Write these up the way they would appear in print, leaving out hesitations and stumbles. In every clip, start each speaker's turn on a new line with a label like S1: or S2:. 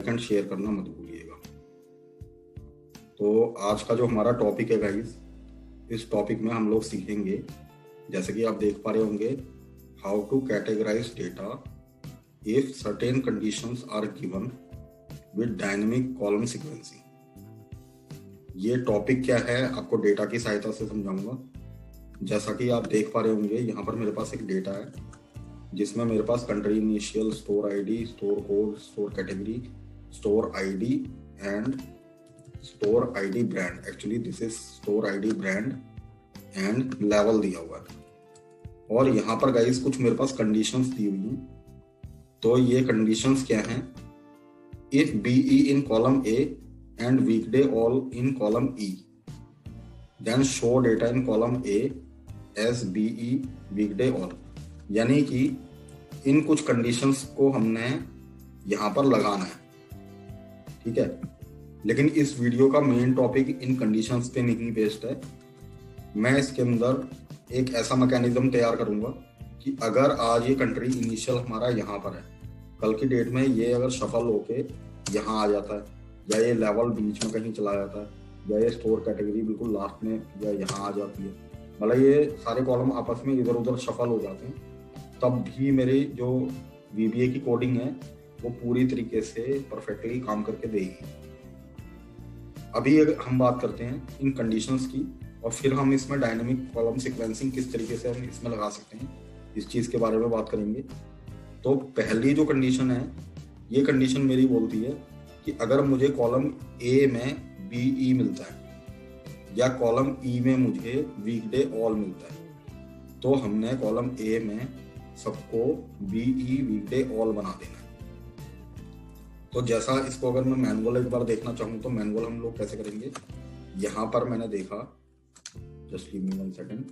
S1: Second share करना मत भूलिएगा। तो आज का जो हमारा टॉपिक है गाइस, इस टॉपिक में हम लोग सीखेंगे, जैसे कि आप देख पा रहे होंगे, how to categorize data if certain conditions are given with dynamic column sequencing. ये टॉपिक क्या है आपको डेटा की सहायता से समझाऊंगा। जैसा कि आप देख पा रहे होंगे, यहाँ पर मेरे पास एक डेटा है जिसमें मेरे पास country initial, store ID, store code, store category, store ID and store ID brand. Actually this is store ID brand and level दिया हुआ है। और यहाँ पर गाइस कुछ मेरे पास कंडीशंस दी हुई हैं। तो ये कंडीशंस क्या हैं? If BE in column A and weekday all in column E, then show data in column A as BE weekday all. यानी कि इन कुछ कंडीशंस को हमने यहाँ पर लगाना है, ठीक है। लेकिन इस वीडियो का मेन टॉपिक इन कंडीशंस पे नहीं बेस्ड है। मैं इसके अंदर एक ऐसा मैकेनिज्म तैयार करूंगा कि अगर आज ये कंट्री इनिशियल हमारा यहाँ पर है, कल की डेट में ये अगर सफल होके यहाँ आ जाता है, या ये लेवल बीच में कहीं चला जाता है, या ये स्टोर कैटेगरी बिल्कुल लास्ट में या यहाँ आ जाती है, मतलब ये सारे कॉलम आपस में इधर उधर सफल हो जाते हैं, तब भी मेरी जो VBA की कोडिंग है वो पूरी तरीके से परफेक्टली काम करके देगी। अभी हम बात करते हैं इन कंडीशंस की, और फिर हम इसमें डायनेमिक कॉलम सीक्वेंसिंग किस तरीके से हम इसमें लगा सकते हैं, इस चीज़ के बारे में बात करेंगे। तो पहली जो कंडीशन है, ये कंडीशन मेरी बोलती है कि अगर मुझे कॉलम ए में BE मिलता है या कॉलम E में मुझे वीकडे ऑल मिलता है, तो हमने कॉलम ए में सबको BE वीकडे ऑल बना देना है। तो जैसा इसको अगर मैं मैनुअल एक बार देखना चाहूँ तो मैनुअल हम लोग कैसे करेंगे, यहाँ पर मैंने देखा, जस्ट गिव मी 1 सेकेंड।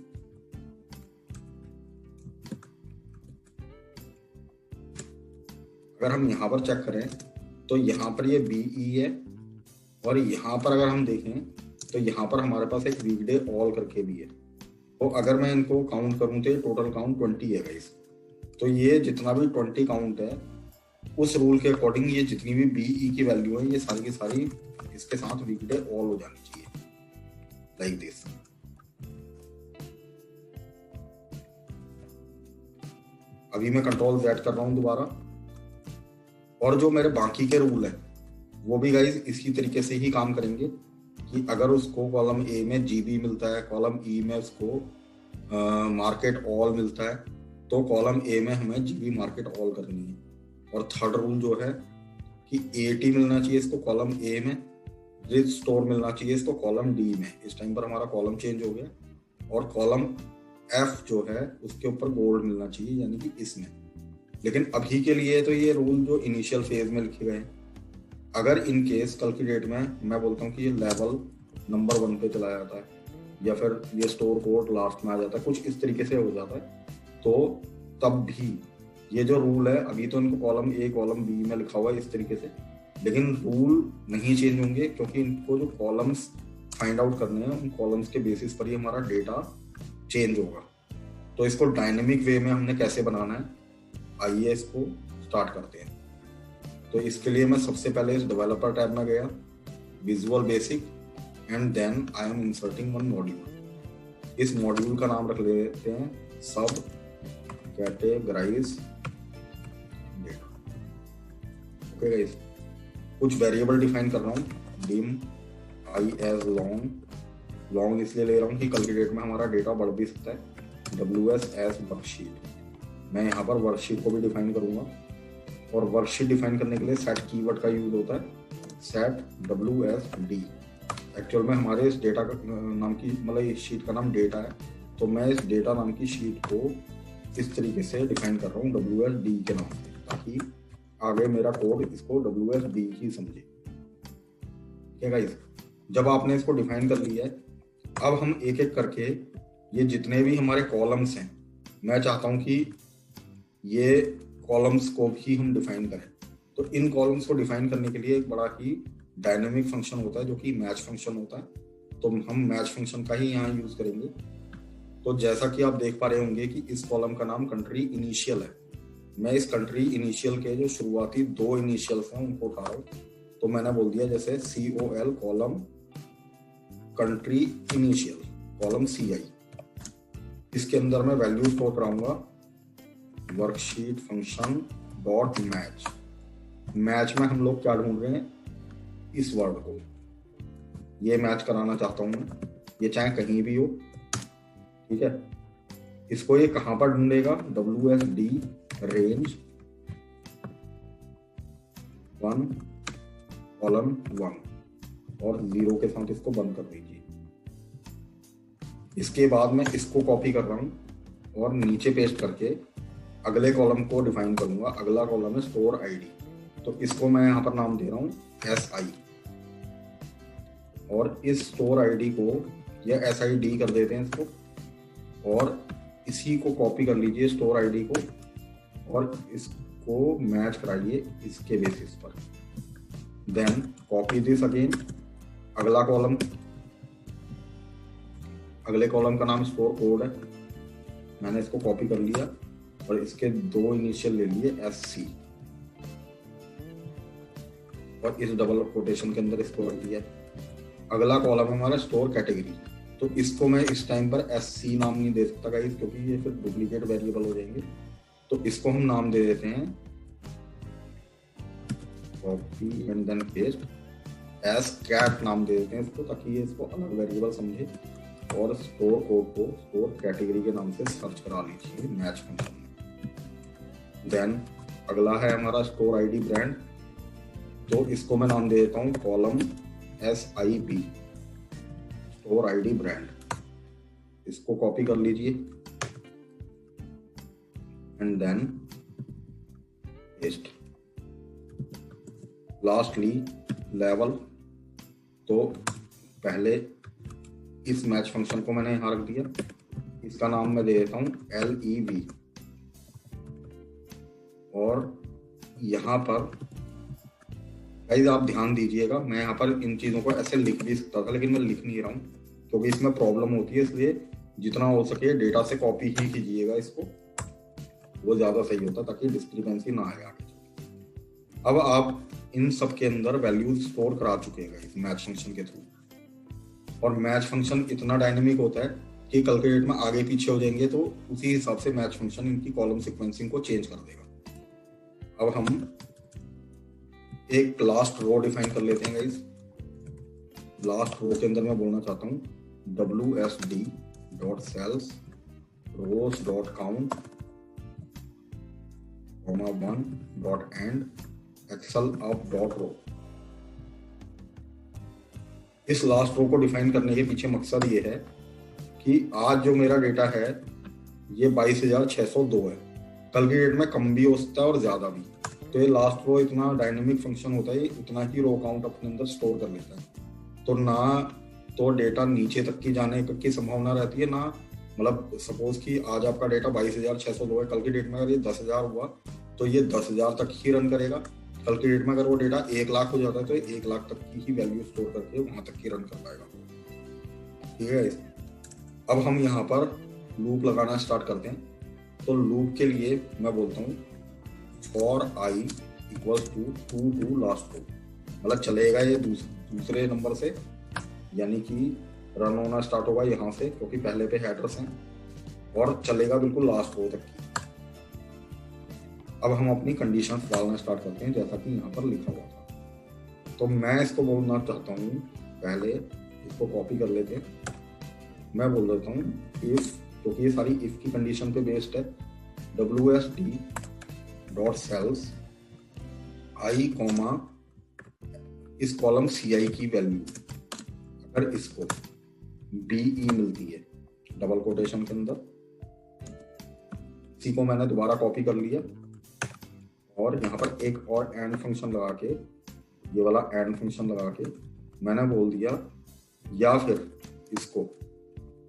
S1: अगर हम यहाँ पर चेक करें तो यहाँ पर ये BE है, और यहाँ पर अगर हम देखें तो यहाँ पर हमारे पास एक वीकडे ऑल करके भी है। तो अगर मैं इनको काउंट करूँ तो ये टोटल काउंट 20 है गाइस। तो ये जितना भी 20 काउंट है, उस रूल के अकॉर्डिंग ये जितनी भी BE की वैल्यू है, ये सारी की सारी इसके साथ वीकडे ऑल हो जानी चाहिए, लाइक दिस। अभी मैं कंट्रोल Z कर रहा हूँ दोबारा, और जो मेरे बाकी के रूल है वो भी गाइस इसी तरीके से ही काम करेंगे कि अगर उसको कॉलम ए में GB मिलता है, कॉलम E में उसको मार्केट ऑल मिलता है, तो कॉलम ए में हमें GB मार्केट ऑल करनी है। और थर्ड रूल जो है कि AT मिलना चाहिए इसको कॉलम ए में, रिच स्टोर मिलना चाहिए इसको कॉलम D में। इस टाइम पर हमारा कॉलम चेंज हो गया, और कॉलम F जो है उसके ऊपर गोल्ड मिलना चाहिए, यानी कि इसमें। लेकिन अभी के लिए तो ये रूल जो इनिशियल फेज में लिखे गए हैं, अगर इन केस कल की डेट में मैं बोलता हूँ कि ये लेवल नंबर 1 पे चला जाता है, या फिर ये स्टोर कोड लास्ट में आ जाता है, कुछ इस तरीके से हो जाता है, तो तब भी ये जो रूल है, अभी तो इनको कॉलम ए कॉलम B में लिखा हुआ है इस तरीके से, लेकिन रूल नहीं चेंज होंगे, क्योंकि इनको जो कॉलम्स फाइंड आउट करने हैं उन कॉलम्स के बेसिस पर ही हमारा डेटा चेंज होगा। तो इसको डायनेमिक वे में हमने कैसे बनाना है, आइए इसको स्टार्ट करते हैं। तो इसके लिए मैं सबसे पहले इस डेवलपर टैब में गया, visual basic, and then I am inserting one module. इस मॉड्यूल का नाम रख लेते हैं सब कैटेगराइज डेटा। ओके गाइस, कुछ वेरिएबल डिफाइन कर रहा हूँ, डिम आई एज लॉन्ग इसलिए ले रहा हूँ कि कल की डेट में हमारा डेटा बढ़ भी सकता है। WS एज वर्कशीट, मैं यहाँ पर वर्कशीट को भी डिफाइन करूंगा, और वर्कशीट डिफाइन करने के लिए सेट कीवर्ड का यूज होता है, सेट WSD। एक्चुअल में हमारे इस डेटा का नाम की, मतलब इस शीट का नाम डेटा है, तो मैं इस डेटा नाम की शीट को इस तरीके से डिफाइन कर रहा हूँ WSD के नाम से, ताकि आगे मेरा कोड इसको WSD ही समझे। ठीक है गाइस, जब आपने इसको डिफाइन कर लिया है, अब हम एक एक करके ये जितने भी हमारे कॉलम्स हैं, मैं चाहता हूँ कि ये कॉलम्स को भी हम डिफाइन करें। तो इन कॉलम्स को डिफाइन करने के लिए एक बड़ा ही डायनेमिक फंक्शन होता है जो कि मैच फंक्शन होता है, तो हम मैच फंक्शन का ही यहाँ यूज करेंगे। तो जैसा कि आप देख पा रहे होंगे कि इस कॉलम का नाम कंट्री इनिशियल है, मैं इस कंट्री इनिशियल के जो शुरुआती 2 इनिशियल्स हैं उनको उठा रहा हूँ। तो मैंने बोल दिया जैसे COL column country initial column CI। इसके अंदर मैं वैल्यू स्टोर कराऊंगा worksheet function dot match. Match में हम लोग क्या ढूंढ रहे हैं, इस वर्ड को, ये मैच कराना चाहता हूं मैं, ये चाहे कहीं भी हो, ठीक है। इसको ये कहां पर ढूंढेगा, WSD रेंज 1 कॉलम 1 और 0 के साथ इसको बंद कर दीजिए। इसके बाद मैं इसको कॉपी कर रहा हूं और नीचे पेस्ट करके अगले कॉलम को डिफाइन करूंगा। अगला कॉलम है स्टोर आईडी, तो इसको मैं यहाँ पर नाम दे रहा हूँ SI और इस स्टोर आईडी को या SID कर देते हैं इसको और इसी को कॉपी कर लीजिए स्टोर आईडी को और इसको मैच कराइए इसके बेसिस पर। देन कॉपी दिस अगेन, अगला कॉलम, अगले कॉलम का नाम स्टोर कोड है, मैंने इसको कॉपी कर लिया और इसके 2 इनिशियल ले लिए SC और इस डबल कोटेशन के अंदर इसको रख दिया। अगला कॉलम है हमारा स्टोर कैटेगरी, तो इसको मैं इस टाइम पर SC नाम नहीं दे सकता गाइस क्योंकि ये फिर डुप्लीकेट वेरिएबल हो जाएंगे। तो इसको हम नाम दे देते हैं copy and then paste S cat नाम दे देते हैं इसको, ताकि ये इसको अलग वेरिएबल समझे। और स्टोर कोड को स्टोर कैटेगरी के नाम से सर्च करा लीजिए मैच फंक्शन में। देन अगला है हमारा स्टोर आईडी ब्रांड, तो इसको मैं नाम दे देता हूँ column SIB store ID brand. इसको कॉपी कर लीजिए and then paste. Lastly level, तो पहले इस मैच फंक्शन को मैंने यहां रख दिया, इसका नाम मैं दे देता हूं LEV और यहां पर गाइस आप ध्यान दीजिएगा, मैं यहाँ पर इन चीजों को ऐसे लिख भी सकता था लेकिन मैं लिख नहीं रहा हूँ क्योंकि इसमें प्रॉब्लम होती है, इसलिए जितना हो सके डेटा से कॉपी ही कीजिएगा इसको, वो ज्यादा सही होता ताकि डिस्क्रिपेंसी ना आए आगे। अब आप इन सब के अंदर वैल्यूज स्टोर करा चुके हैं इस मैच फंक्शन के थ्रू, और मैच फंक्शन इतना डायनेमिक होता है कि कल के डेट में आगे पीछे हो जाएंगे तो उसी हिसाब से मैच फंक्शन इनकी कॉलम सीक्वेंसिंग को चेंज कर देगा। अब हम एक लास्ट रो डिफाइन कर लेते हैं गाइस। लास्ट रो के अंदर मैं बोलना चाहता हूँ WSD dot sales rows dot count comma 1 dot end xl up dot row. इस लास्ट रो को डिफाइन करने के पीछे मकसद ये है कि आज जो मेरा डेटा है ये 22,602 है, कल की डेट में कम भी हो सकता है और ज्यादा भी। तो ये लास्ट रो इतना डायनेमिक फंक्शन होता है, इतना ही रो काउंट अपने अंदर स्टोर कर लेता है। तो ना तो डेटा नीचे तक की जाने की संभावना रहती है, ना मतलब सपोज कि आज आपका डेटा 22,602 है, कल की डेट में अगर ये 10,000 हुआ तो ये 10,000 तक ही रन करेगा। कल की डेट में अगर वो डेटा 1 लाख हो जाता है तो 1 लाख तक की ही वैल्यू स्टोर करके वहां तक ही रन कर पाएगा। ठीक है, अब हम यहाँ पर लूप लगाना स्टार्ट करते हैं। तो लूप के लिए मैं बोलता हूँ for I equals to last row, मतलब चलेगा ये दूसरे नंबर से, यानी कि रन होना स्टार्ट होगा यहाँ से क्योंकि पहले पे हेडर्स हैं, और चलेगा बिल्कुल लास्ट रो तक की। अब हम अपनी कंडीशंस डालना स्टार्ट करते हैं जैसा कि यहाँ पर लिखा हुआ था। तो मैं इसको बोलना चाहता हूँ, पहले इसको कॉपी कर लेते हैं। मैं बोल देता हूँ इफ, क्योंकि ये सारी इफ की कंडीशन पे बेस्ड है, WSD dot sales I comma इस कॉलम CI की वैल्यू अगर इसको BE मिलती है डबल कोटेशन के अंदर, इसी को मैंने दोबारा कॉपी कर लिया और यहाँ पर एक और एंड फंक्शन लगा के, ये वाला एंड फंक्शन लगा के मैंने बोल दिया, या फिर इसको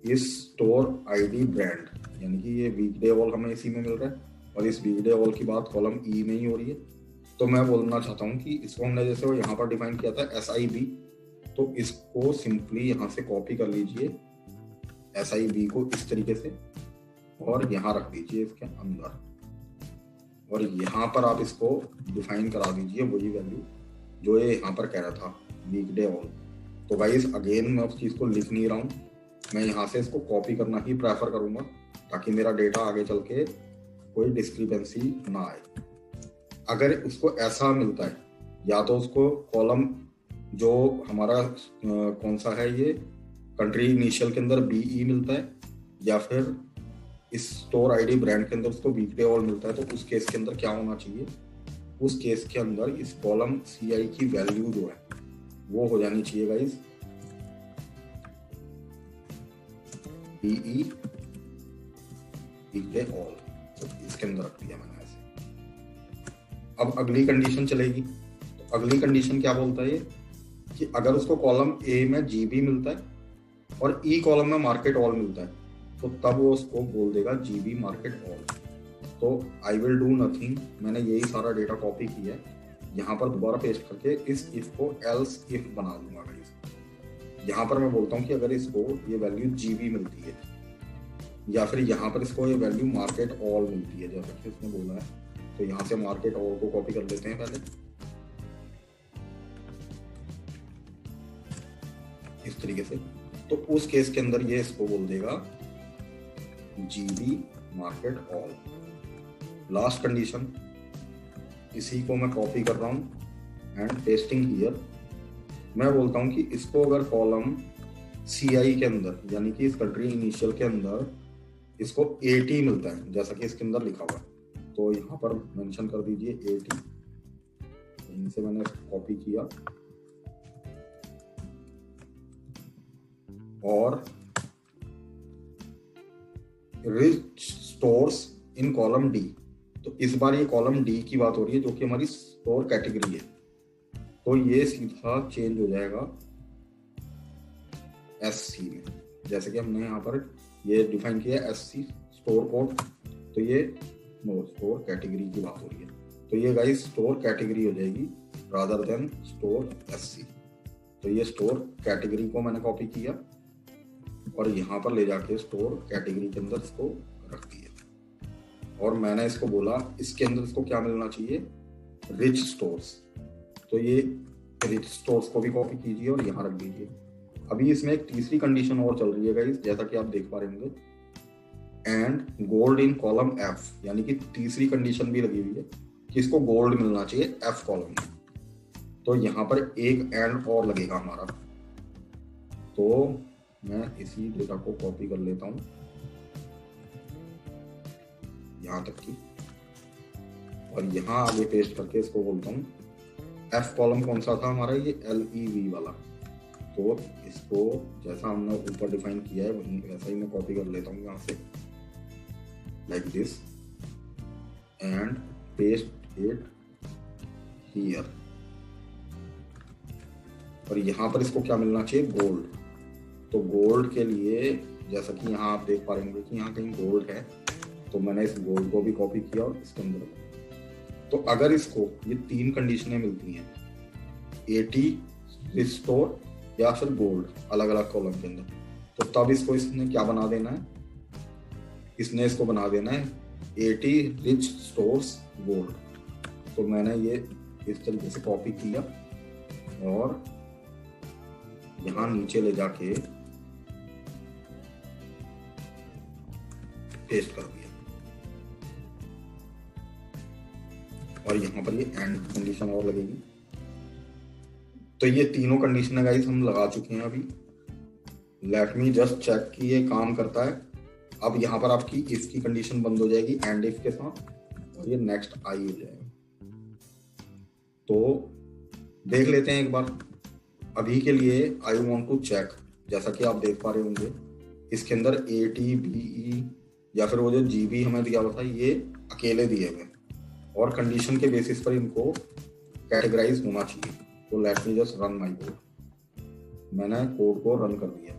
S1: इस स्टोर आईडी ब्रांड, यानी कि ये वीकडे ऑल हमें इसी में मिल रहा है और इस वीकडे ऑल की बात कॉलम E में ही हो रही है। तो मैं बोलना चाहता हूँ कि इसको हमने जैसे वो यहाँ पर डिफाइन किया था SIB, तो इसको सिंपली यहाँ से कॉपी कर लीजिए SIB को इस तरीके से और यहाँ रख दीजिए इसके अंदर। और यहाँ पर आप इसको डिफाइन करा दीजिए वही वैल्यू जो ये यहाँ पर कह रहा था, वीकडे ऑल। तो गाइस अगेन मैं उस चीज़ को लिख नहीं रहा हूँ, मैं यहाँ से इसको कॉपी करना ही प्रेफर करूँगा ताकि मेरा डेटा आगे चल के कोई डिस्क्रिपेंसी ना आए। अगर उसको ऐसा मिलता है, या तो उसको कॉलम जो हमारा कौन सा है ये कंट्री इनिशियल के अंदर BE मिलता है, या फिर इस स्टोर आईडी ब्रांड के अंदर उसको वीकडे ऑल मिलता है, तो उस केस के अंदर क्या होना चाहिए, उस केस के अंदर इस कॉलम CI की वैल्यू जो है वो हो जानी चाहिए गाइस BE वीकडे ऑल। तो इसके अंदर रख दिया मैंने ऐसे। अब अगली कंडीशन चलेगी। तो अगली कंडीशन क्या बोलता है ये कि अगर उसको कॉलम A में GB मिलता है और E कॉलम में मार्केट ऑल मिलता है, तो तब वो उसको बोल देगा GB मार्केट ऑल। तो आई विल डू नथिंग, मैंने यही सारा डेटा कॉपी किया है, यहाँ पर दोबारा पेस्ट करके इस इफ को एल्स इफ बना दूंगा गाइस। यहाँ पर मैं बोलता हूँ कि अगर इसको ये वैल्यू GB मिलती है, या फिर यहाँ पर इसको ये वैल्यू मार्केट ऑल मिलती है जैसा कि उसने बोला है, तो यहाँ से मार्केट ऑल को कॉपी कर लेते हैं पहले इस तरीके से। तो उस केस के अंदर ये इसको बोल देगा GB market all. Last condition, इसी को मैं कॉपी कर रहा हूं एंड पेस्टिंग हियर। मैं बोलता हूं कि इसको अगर कॉलम CI के अंदर यानी कि इस कंट्री इनिशियल के अंदर इसको 80 मिलता है जैसा कि इसके अंदर लिखा हुआ है, तो यहाँ पर मेंशन कर दीजिए 80। इनसे मैंने कॉपी किया और rich stores in column D। तो इस बार ये कॉलम D की बात हो रही है जो कि हमारी स्टोर कैटेगरी है, तो ये सीधा चेंज हो जाएगा SC में। जैसे कि हमने यहाँ पर ये डिफाइन किया SC स्टोर कोड, तो ये स्टोर कैटेगरी की बात हो रही है, तो ये गाइस स्टोर कैटेगरी हो जाएगी रादर देन स्टोर SC। तो ये स्टोर कैटेगरी को मैंने कॉपी किया और यहाँ पर ले जाके स्टोर कैटेगरी के अंदर इसको रख दिया, और मैंने इसको बोला इसके अंदर इसको क्या मिलना चाहिए, रिच स्टोर्स। तो ये रिच स्टोर्स को भी कॉपी कीजिए और यहाँ रख दीजिए। अभी इसमें एक तीसरी कंडीशन और चल रही है गाइस, जैसा कि आप देख पा रहे होंगे, and gold in column F, यानी कि तीसरी कंडीशन भी लगी हुई है कि इसको गोल्ड मिलना चाहिए F कॉलम में। तो यहाँ पर एक एंड और लगेगा हमारा, तो मैं इसी डेटा को कॉपी कर लेता हूं यहाँ तक की, और यहाँ आगे पेस्ट करके इसको बोलता हूँ F कॉलम कौन सा था हमारा, ये LEV वाला। तो इसको जैसा हमने ऊपर डिफाइन किया है वही वैसा ही मैं कॉपी कर लेता हूँ यहाँ से like this and paste it here. और यहाँ पर इसको क्या मिलना चाहिए, गोल्ड। तो गोल्ड के लिए जैसा कि यहाँ आप देख पा रहे होंगे कि यहाँ कहीं गोल्ड है, तो मैंने इस गोल्ड को भी कॉपी किया और इसके अंदर। तो अगर इसको ये तीन कंडीशनें मिलती हैं, 80 रिस्टोर या फिर गोल्ड अलग अलग कॉलम के अंदर, तो तब इसको इसने क्या बना देना है, इसने इसको बना देना है 80 रिच स्टोर्स गोल्ड। तो मैंने ये इस तरीके से कॉपी किया और यहाँ नीचे ले जाके पेस्ट कर दिया, और यहाँ पर ये एंड कंडीशन और लगेगी। तो ये तीनों कंडीशन गाइस हम लगा चुके हैं अभी। लेट मी जस्ट चेक कि ये काम करता है। अब यहाँ पर आपकी इफ की कंडीशन बंद हो जाएगी एंड इफ के साथ, और ये नेक्स्ट आई हो जाएगा। तो देख लेते हैं एक बार। अभी के लिए आई वांट टू चेक, जैसा कि आप देख पा रहे होंगे इसके अंदर AT BE या फिर वो जो GB हमें दिया हुआ था ये अकेले दिए हुए, और कंडीशन के बेसिस पर इनको कैटेगराइज होना चाहिए। तो let me just run my code. मैंने कोड को रन कर दिया।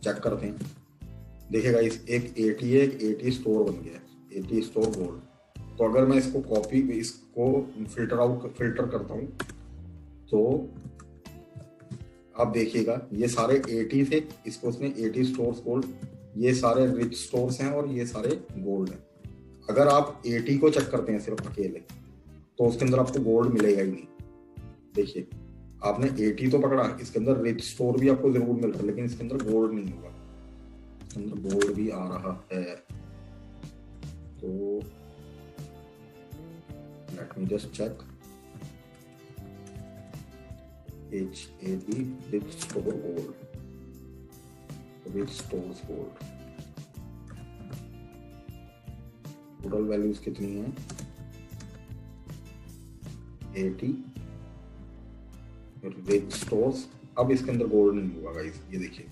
S1: चेक करते हैं। देखिएगा इस एक 80 है, एक 80 स्टोर बन गया, 80 स्टोर गोल्ड। तो अगर मैं इसको इसको फिल्टर करता हूं, तो आप देखिएगा ये सारे 80 थे, इसको उसने 80 स्टोर्स गोल्ड ये सारे रिच स्टोर्स हैं और ये सारे गोल्ड हैं। अगर आप 80 को चेक करते हैं सिर्फ अकेले, तो उसके अंदर आपको गोल्ड मिलेगा ही नहीं। देखिए, आपने 80 तो पकड़ा, इसके अंदर रिच स्टोर भी आपको जरूर मिल रहा है, लेकिन इसके अंदर गोल्ड नहीं होगा। इसके अंदर गोल्ड भी आ रहा है, तो let me just check. HAB rich store gold, rich stores gold, total values कितनी है? 80 रिच स्टोर्स। अब इसके अंदर गोल्ड नहीं होगा गाइस, ये देखिए,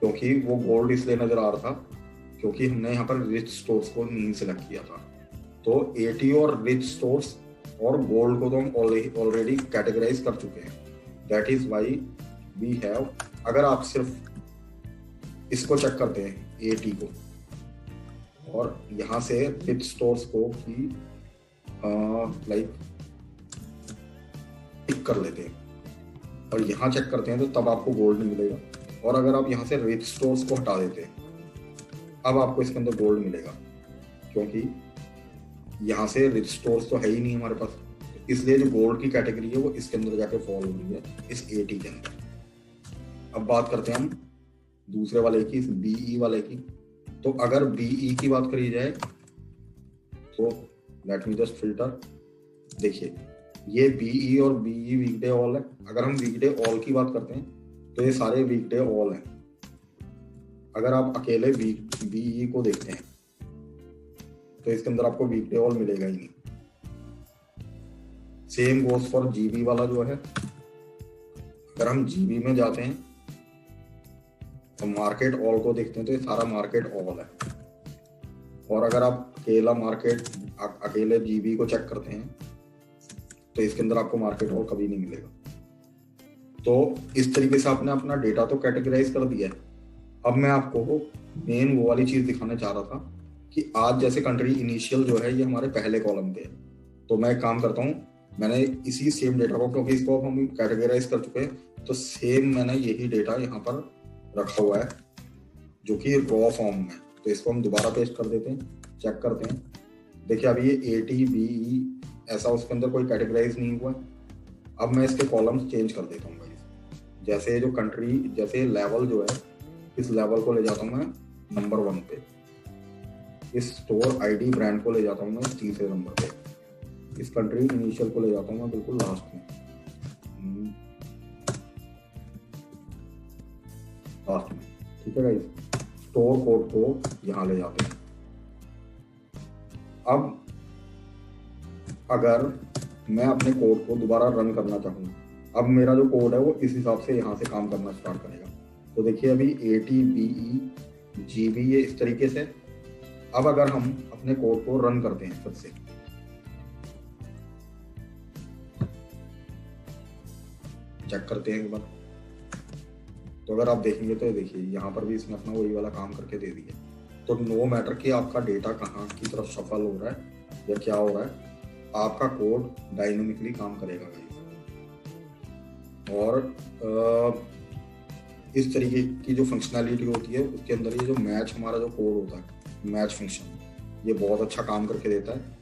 S1: क्योंकि वो गोल्ड इसलिए नजर आ रहा था क्योंकि हमने यहाँ पर रिच स्टोर्स को नहीं सिलेक्ट किया था। तो 80 और रिच स्टोर्स और गोल्ड को तो हम ऑलरेडी कैटेगराइज कर चुके हैं। That is why we have, अगर आप सिर्फ इसको चेक करते हैं 80 को और यहाँ से रिच स्टोर्स को की लाइक टिक कर लेते हैं और यहाँ चेक करते हैं, तो तब आपको गोल्ड नहीं मिलेगा। और अगर आप यहाँ से रिच स्टोर्स को हटा देते हैं, अब आपको इसके अंदर गोल्ड मिलेगा, क्योंकि यहाँ से रिच स्टोर्स तो है ही नहीं हमारे पास। इसलिए जो गोल्ड की कैटेगरी है वो इसके अंदर जाके फॉल हो रही है, इस 80 के अंदर। अब बात करते हैं हम दूसरे वाले की, इस BE वाले की। तो अगर BE की बात करी जाए तो लेट मी जस्ट फिल्टर। देखिए, ये BE और BE वीकडे ऑल है। अगर हम वीकडे ऑल की बात करते हैं तो ये सारे वीकडे ऑल हैं। अगर आप अकेले BE को देखते हैं तो इसके अंदर आपको वीकडे ऑल मिलेगा ही नहीं। सेम गोज फॉर GB वाला जो है। अगर हम GB में जाते हैं तो मार्केट ऑल को देखते हैं तो ये सारा मार्केट ऑल है। और अगर आप अकेले GB को चेक करते हैं तो इसके अंदर आपको मार्केट ऑल कभी नहीं मिलेगा। तो इस तरीके से आपने अपना डेटा तो कैटेगराइज कर दिया है। अब मैं आपको मेन वो वाली चीज दिखाना चाह रहा था कि आज जैसे कंट्री इनिशियल जो है ये हमारे पहले कॉलम पे है। तो मैं एक काम करता हूँ, मैंने इसी सेम डेटा को, क्योंकि इसको हम कैटेगराइज कर चुके हैं, तो सेम मैंने यही डेटा यहाँ पर रखा हुआ है जो कि रॉ फॉर्म में। तो इसको हम दोबारा पेस्ट कर देते हैं, चेक करते हैं। देखिए, अभी ये 80 BE ऐसा उसके अंदर कोई कैटेगराइज नहीं हुआ है। अब मैं इसके कॉलम्स चेंज कर देता हूँ गाइस। जैसे जो कंट्री, जैसे लेवल जो है, इस लेवल को ले जाता हूँ मैं नंबर 1 पे। इस स्टोर ID ब्रांड को ले जाता हूँ मैं तीसरे नंबर पे। इस कंट्री इनिशियल को ले जाता हूँ मैं बिल्कुल लास्ट में, ठीक है गाइस। स्टोर कोड को यहाँ ले जाते हैं। अब अगर मैं अपने कोड को दोबारा रन करना चाहूँ, अब मेरा जो कोड है वो इस हिसाब से यहाँ से काम करना स्टार्ट करेगा। तो देखिए, अभी 80 BE GB ये इस तरीके से। अब अगर हम अपने कोड को रन करते हैं फिर से, चेक करते हैं एक बार, तो अगर आप देखेंगे तो देखिए यहाँ पर भी इसने अपना वही वाला काम करके दे दिया। तो नो मैटर कि आपका डेटा कहाँ की तरफ सफल हो रहा है या क्या हो रहा है, आपका कोड डायनेमिकली काम करेगा गाइस। और इस तरीके की जो फंक्शनैलिटी होती है उसके अंदर ये जो मैच हमारा जो कोड होता है, मैच फंक्शन, ये बहुत अच्छा काम करके देता है।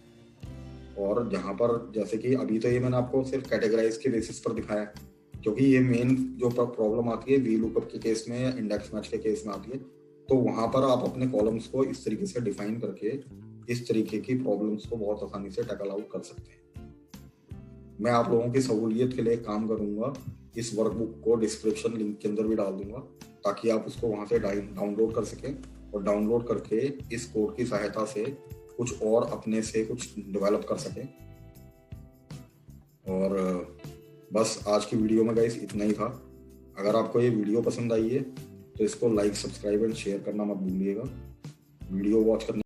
S1: और जहाँ पर जैसे कि अभी तो ये मैंने आपको सिर्फ कैटेगराइज के बेसिस पर दिखाया, क्योंकि ये मेन जो प्रॉब्लम आती है VLOOKUP के केस में या इंडेक्स मैच के केस में आती है। तो वहाँ पर आप अपने कॉलम्स को इस तरीके से डिफाइन करके इस तरीके की प्रॉब्लम्स को बहुत आसानी से टैकल आउट कर सकते हैं। मैं आप लोगों की सहूलियत के लिए काम करूंगा, इस वर्कबुक को डिस्क्रिप्शन लिंक के अंदर भी डाल दूंगा, ताकि आप उसको वहाँ से डाउनलोड कर सकें और डाउनलोड करके इस कोड की सहायता से कुछ और अपने से कुछ डेवलप कर सकें। और बस आज की वीडियो में गाइस इतना ही था। अगर आपको ये वीडियो पसंद आई है तो इसको लाइक, सब्सक्राइब एंड शेयर करना मत भूलिएगा। वीडियो वॉच करने